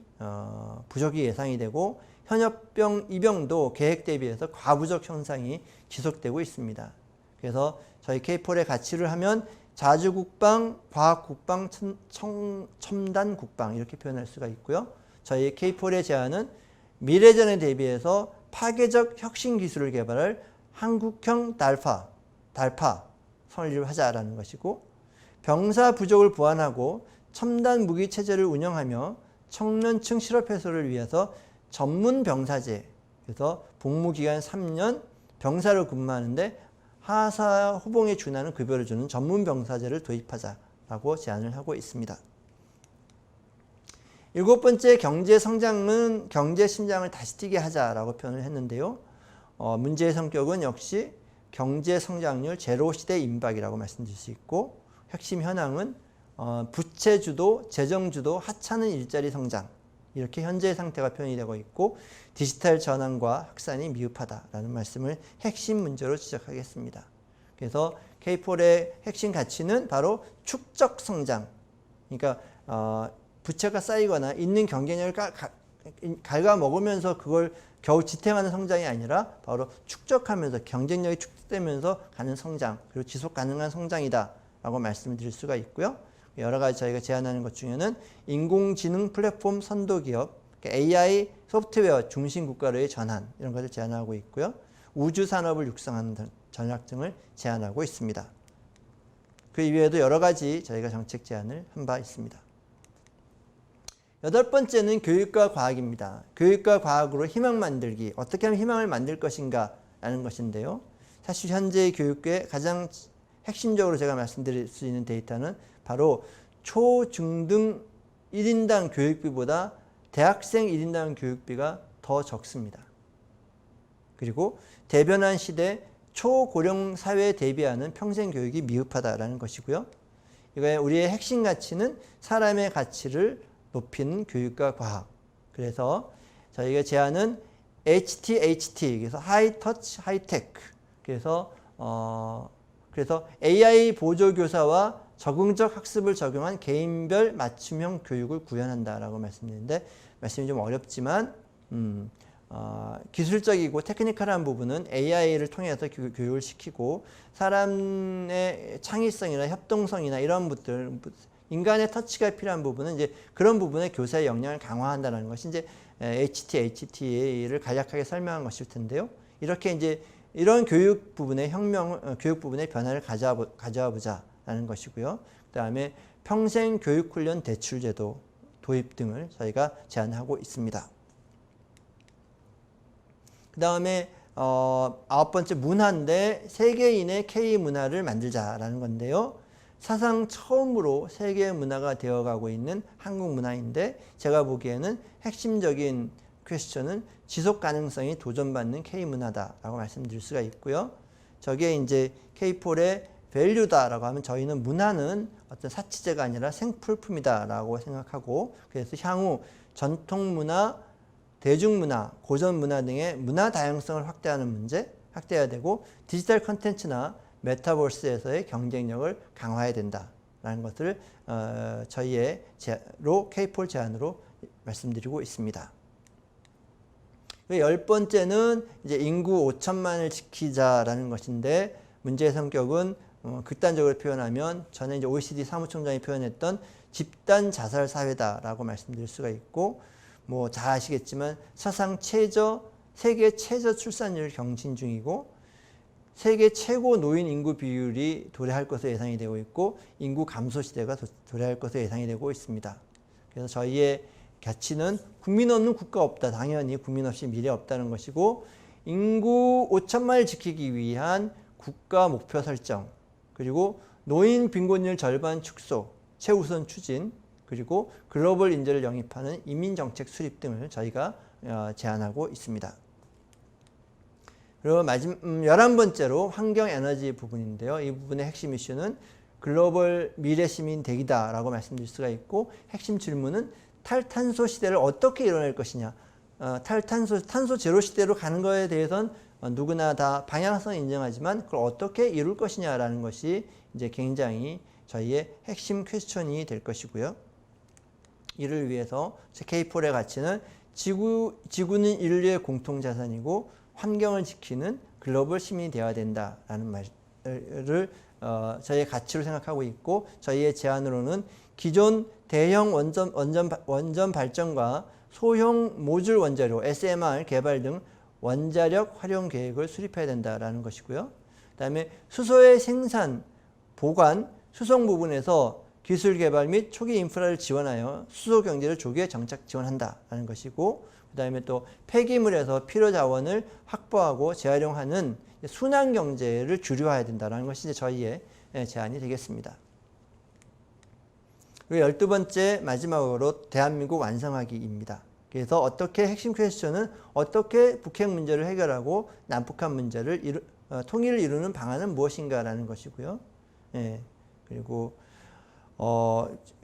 부족이 예상이 되고 현역병 입영도 계획 대비해서 과부족 현상이 지속되고 있습니다. 그래서 저희 K4의 가치를 하면 자주국방, 과학국방, 첨단국방 이렇게 표현할 수가 있고요. 저희 K4의 제안은 미래전에 대비해서 파괴적 혁신 기술을 개발할 한국형 달파 설립을 하자라는 것이고, 병사 부족을 보완하고 첨단 무기 체제를 운영하며 청년층 실업 해소를 위해서 전문 병사제, 그래서 복무기간 3년 병사로 근무하는데 하사 호봉에 준하는 급여를 주는 전문 병사제를 도입하자라고 제안을 하고 있습니다. 일곱 번째, 경제 성장은 경제 심장을 다시 뛰게 하자라고 표현을 했는데요. 문제의 성격은 역시 경제 성장률 제로 시대 임박이라고 말씀드릴 수 있고, 핵심 현황은 부채 주도, 재정 주도, 하찮은 일자리 성장, 이렇게 현재의 상태가 표현이 되고 있고, 디지털 전환과 확산이 미흡하다라는 말씀을 핵심 문제로 지적하겠습니다. 그래서 K4의 핵심 가치는 바로 축적 성장, 그러니까 부채가 쌓이거나 있는 경쟁력을 갉아먹으면서 그걸 겨우 지탱하는 성장이 아니라 바로 축적하면서 경쟁력이 축적되면서 가는 성장, 그리고 지속 가능한 성장이다 라고 말씀을 드릴 수가 있고요. 여러 가지 저희가 제안하는 것 중에는 인공지능 플랫폼 선도기업, AI 소프트웨어 중심 국가로의 전환, 이런 것을 제안하고 있고요. 우주 산업을 육성하는 전략 등을 제안하고 있습니다. 그 이외에도 여러 가지 저희가 정책 제안을 한 바 있습니다. 여덟 번째는 교육과 과학입니다. 교육과 과학으로 희망 만들기, 어떻게 하면 희망을 만들 것인가 라는 것인데요. 사실 현재의 교육계 가장 핵심적으로 제가 말씀드릴 수 있는 데이터는 바로 초, 중, 등 1인당 교육비보다 대학생 1인당 교육비가 더 적습니다. 그리고 대변환 시대 초고령 사회에 대비하는 평생 교육이 미흡하다라는 것이고요. 이거의 우리의 핵심 가치는 사람의 가치를 높이는 교육과 과학. 그래서 저희가 제안은 HTHT, 그래서 하이 터치, 하이 테크. 그래서 AI 보조 교사와 적응적 학습을 적용한 개인별 맞춤형 교육을 구현한다라고 말씀드리는데, 말씀이 좀 어렵지만 기술적이고 테크니컬한 부분은 AI를 통해서 교육을 시키고, 사람의 창의성이나 협동성이나 이런 것들, 인간의 터치가 필요한 부분은 이제 그런 부분에 교사의 역량을 강화한다는 것이 이제 HT를 간략하게 설명한 것일 텐데요. 이렇게 이제 이런 교육 부분의 교육 부분의 변화를 가져와 보자라는 것이고요. 그 다음에 평생 교육훈련 대출제도 도입 등을 저희가 제안하고 있습니다. 그 다음에 아홉 번째, 문화인데 세계인의 K문화를 만들자라는 건데요. 사상 처음으로 세계 문화가 되어가고 있는 한국 문화인데, 제가 보기에는 핵심적인 퀘스천은 지속 가능성이 도전받는 K문화다라고 말씀드릴 수가 있고요. 저게 이제 K4의 밸류다라고 하면, 저희는 문화는 어떤 사치제가 아니라 생필품이다라고 생각하고, 그래서 향후 전통문화, 대중문화, 고전문화 등의 문화 다양성을 확대하는 문제, 확대해야 되고, 디지털 컨텐츠나 메타버스에서의 경쟁력을 강화해야 된다라는 것을 저희의 K4 제안으로 말씀드리고 있습니다. 열 번째는 이제 인구 5천만을 지키자라는 것인데, 문제의 성격은 극단적으로 표현하면 저는 이제 OECD 사무총장이 표현했던 집단 자살 사회다라고 말씀드릴 수가 있고, 뭐 잘 아시겠지만 세계 최저 출산율 경신 중이고, 세계 최고 노인 인구 비율이 도래할 것으로 예상이 되고 있고, 인구 감소 시대가 도래할 것으로 예상이 되고 있습니다. 그래서 저희의 가치는 국민 없는 국가 없다. 당연히 국민 없이 미래 없다는 것이고, 인구 5천만을 지키기 위한 국가 목표 설정, 그리고 노인 빈곤율 절반 축소, 최우선 추진, 그리고 글로벌 인재를 영입하는 이민정책 수립 등을 저희가 제안하고 있습니다. 그리고 11번째로 환경에너지 부분인데요. 이 부분의 핵심 이슈는 글로벌 미래 시민 대기다라고 말씀드릴 수가 있고, 핵심 질문은 탈탄소 시대를 어떻게 이뤄낼 것이냐. 탄소 제로 시대로 가는 것에 대해서는 누구나 다 방향성을 인정하지만 그걸 어떻게 이룰 것이냐라는 것이 이제 굉장히 저희의 핵심 퀘스천이 될 것이고요. 이를 위해서 K4의 가치는 지구는 인류의 공통자산이고 환경을 지키는 글로벌 시민이 되어야 된다라는 말을 저희의 가치로 생각하고 있고, 저희의 제안으로는 기존 대형 원전 발전과 소형 모듈 원자료 SMR 개발 등 원자력 활용 계획을 수립해야 된다라는 것이고요. 그다음에 수소의 생산, 보관, 수송 부분에서 기술 개발 및 초기 인프라를 지원하여 수소 경제를 조기에 정착 지원한다라는 것이고, 그다음에 또 폐기물에서 필요 자원을 확보하고 재활용하는 순환 경제를 주류화해야 된다는 것이 이제 저희의 제안이 되겠습니다. 그리고 12번째 마지막으로 대한민국 완성하기입니다. 그래서 어떻게 핵심 퀘스천은 어떻게 북핵 문제를 해결하고 남북한 문제를 통일을 이루는 방안은 무엇인가라는 것이고요. 그리고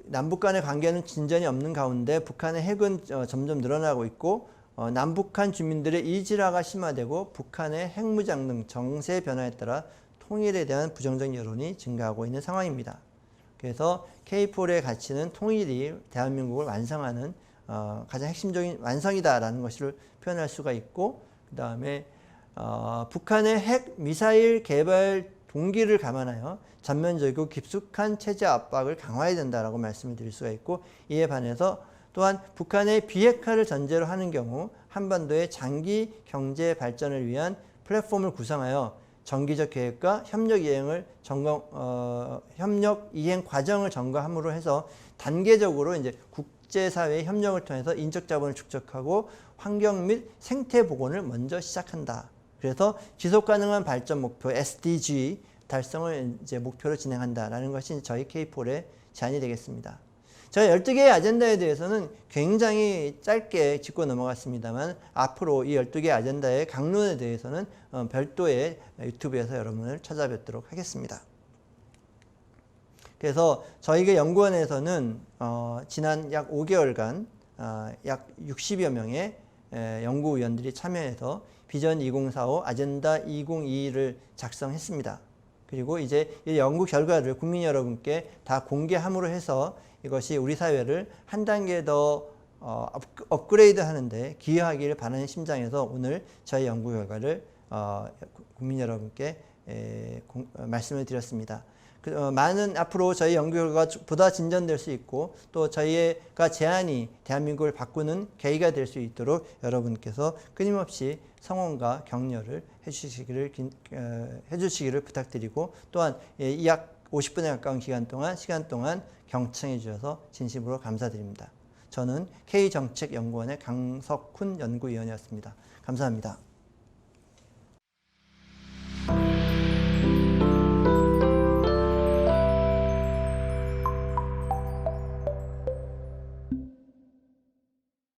남북 간의 관계는 진전이 없는 가운데 북한의 핵은 점점 늘어나고 있고, 남북한 주민들의 이질화가 심화되고 북한의 핵무장 등 정세 변화에 따라 통일에 대한 부정적 여론이 증가하고 있는 상황입니다. 그래서 K4의 가치는 통일이 대한민국을 완성하는 가장 핵심적인 완성이다라는 것을 표현할 수가 있고, 그 다음에 북한의 핵 미사일 개발 동기를 감안하여 전면적이고 깊숙한 체제 압박을 강화해야 된다라고 말씀을 드릴 수가 있고, 이에 반해서 또한 북한의 비핵화를 전제로 하는 경우 한반도의 장기 경제 발전을 위한 플랫폼을 구성하여 정기적 계획과 협력 이행 과정을 점검함으로 해서 단계적으로 이제 국제사회의 협력을 통해서 인적 자본을 축적하고 환경 및 생태 복원을 먼저 시작한다. 그래서 지속 가능한 발전 목표 SDG 달성을 이제 목표로 진행한다라는 것이 저희 K4의 제안이 되겠습니다. 저희 12개의 아젠다에 대해서는 굉장히 짧게 짚고 넘어갔습니다만, 앞으로 이 12개 아젠다의 강론에 대해서는 별도의 유튜브에서 여러분을 찾아뵙도록 하겠습니다. 그래서 저희가 연구원에서는 지난 약 5개월간 약 60여 명의 연구위원들이 참여해서 비전 2045 아젠다 2022를 작성했습니다. 그리고 이제 이 연구 결과를 국민 여러분께 다 공개함으로 해서 이것이 우리 사회를 한 단계 더 업그레이드 하는데 기여하기를 바라는 심장에서 오늘 저희 연구 결과를 국민 여러분께 말씀을 드렸습니다. 많은 앞으로 저희 연구 결과가 보다 진전될 수 있고, 또 저희가 제안이 대한민국을 바꾸는 계기가 될 수 있도록 여러분께서 끊임없이 성원과 격려를 해주시기를 부탁드리고, 또한 이 약 50분에 가까운 시간 동안 경청해 주셔서 진심으로 감사드립니다. 저는 K정책연구원의 강석훈 연구위원이었습니다. 감사합니다.